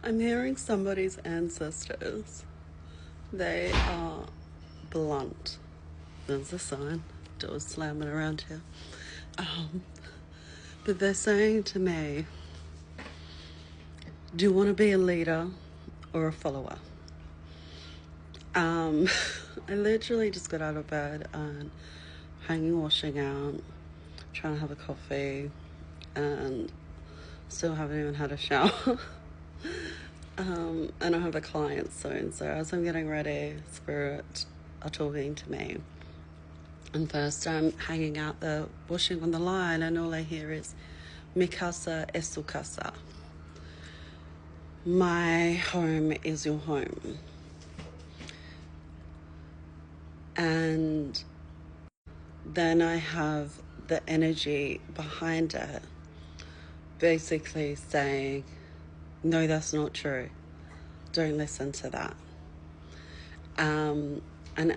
I'm hearing somebody's ancestors. They are blunt. There's a sign. Doors slamming around here. But they're saying to me, do you want to be a leader or a follower? I literally just got out of bed and hanging washing out, trying to have a coffee, and still haven't even had a shower. And I have a client soon, so as I'm getting ready, Spirit are talking to me. And first I'm hanging out there, washing on the line, and all I hear is, Mi casa es su casa. My home is your home. And then I have the energy behind it basically saying, no, that's not true. Don't listen to that. And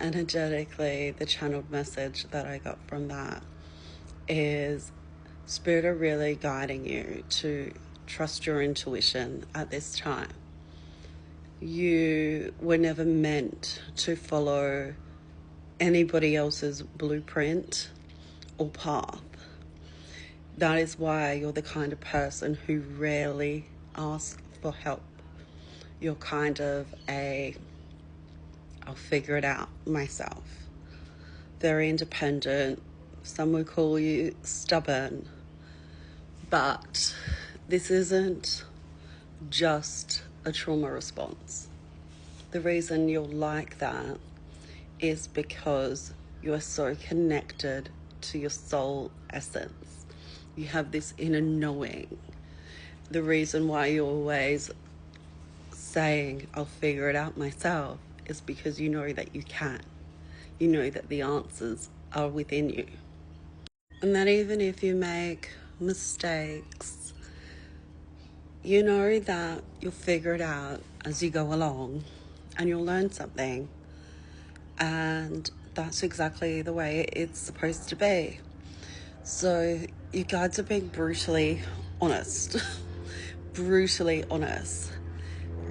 energetically, the channeled message that I got from that is Spirit are really guiding you to trust your intuition at this time. You were never meant to follow anybody else's blueprint or path. That is why you're the kind of person who rarely asks for help. You're kind of I'll figure it out myself. Very independent. Some would call you stubborn. But this isn't just a trauma response. The reason you're like that is because you are so connected to your soul essence. You have this inner knowing. The reason why you're always saying, I'll figure it out myself, is because you know that you can. You know that the answers are within you. And that even if you make mistakes, you know that you'll figure it out as you go along and you'll learn something. And that's exactly the way it's supposed to be. So you guys are being brutally honest. Brutally honest.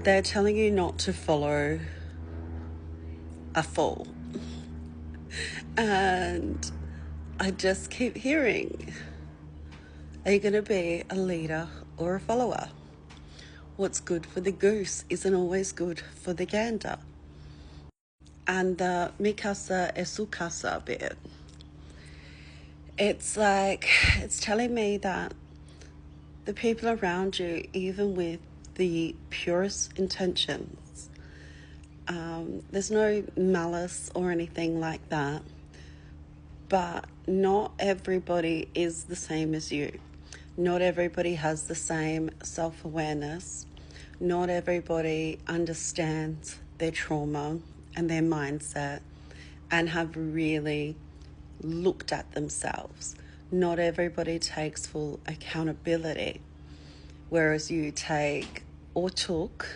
They're telling you not to follow a fool. And I just keep hearing, are you going to be a leader or a follower? What's good for the goose isn't always good for the gander. And the mi casa es su casa bit, it's like, it's telling me that the people around you, even with the purest intentions, there's no malice or anything like that, but not everybody is the same as you. Not everybody has the same self-awareness. Not everybody understands their trauma and their mindset and have really looked at themselves. Not everybody takes full accountability, whereas you take or took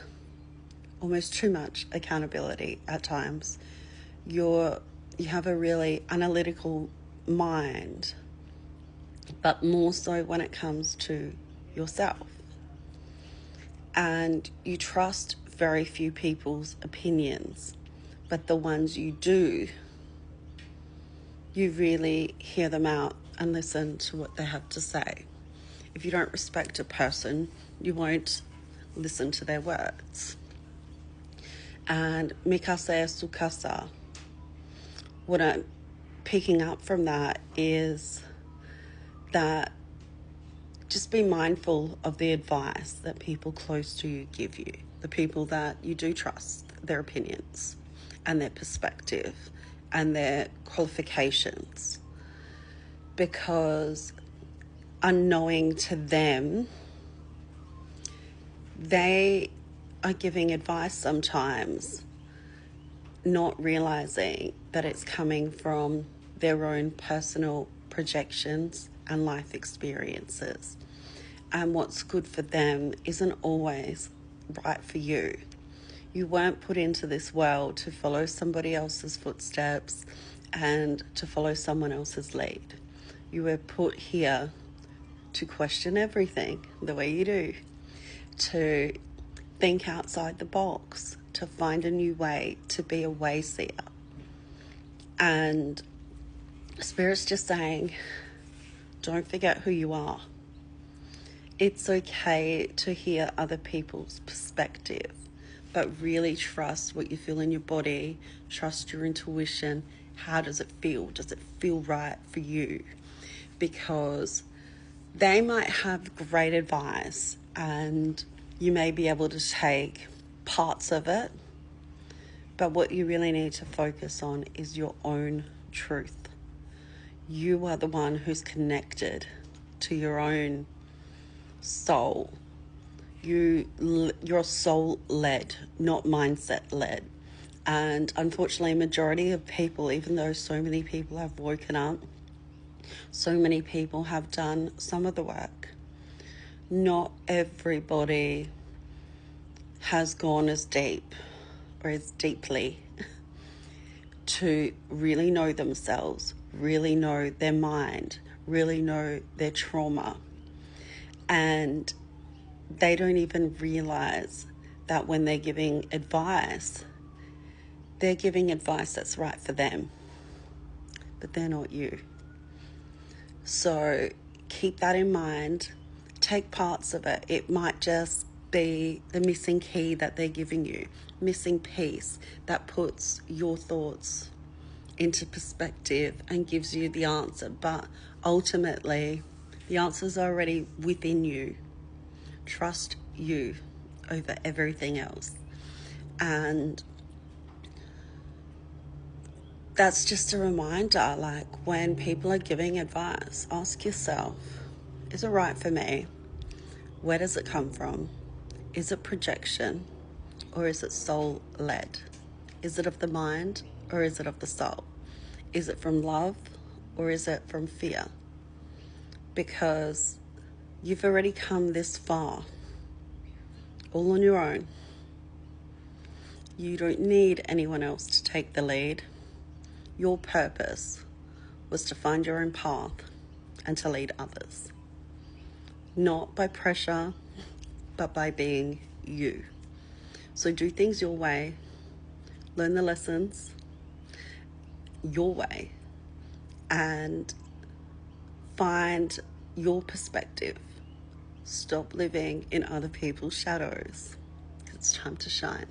almost too much accountability at times. You have a really analytical mind, but more so when it comes to yourself. And you trust very few people's opinions, but the ones you do, you really hear them out and listen to what they have to say. If you don't respect a person, you won't listen to their words. And mi casa es su casa. What I'm picking up from that is that just be mindful of the advice that people close to you give you, the people that you do trust, their opinions and their perspective and their qualifications, because unknowing to them, they are giving advice sometimes, not realizing that it's coming from their own personal projections and life experiences. And what's good for them isn't always right for you. You weren't put into this world to follow somebody else's footsteps and to follow someone else's lead. You were put here to question everything the way you do, to think outside the box, to find a new way, to be a way seer. And Spirit's just saying, don't forget who you are. It's okay to hear other people's perspective, but really trust what you feel in your body, trust your intuition. How does it feel? Does it feel right for you? Because they might have great advice and you may be able to take parts of it, but what you really need to focus on is your own truth. You are the one who's connected to your own soul. You're soul-led, not mindset-led. And unfortunately, a majority of people, even though so many people have woken up, so many people have done some of the work, not everybody has gone as deep or as deeply to really know themselves, really know their mind, really know their trauma. And they don't even realize that when they're giving advice, they're giving advice that's right for them, but they're not you. So keep that in mind. Take parts of it. It might just be the missing key that they're giving you, missing piece that puts your thoughts into perspective and gives you the answer. But ultimately, the answer's already within you. Trust you over everything else. And that's just a reminder, like when people are giving advice, ask yourself, is it right for me? Where does it come from? Is it projection or is it soul-led? Is it of the mind or is it of the soul? Is it from love or is it from fear? Because you've already come this far, all on your own. You don't need anyone else to take the lead. Your purpose was to find your own path and to lead others. Not by pressure, but by being you. So do things your way. Learn the lessons your way. And find your perspective. Stop living in other people's shadows. It's time to shine.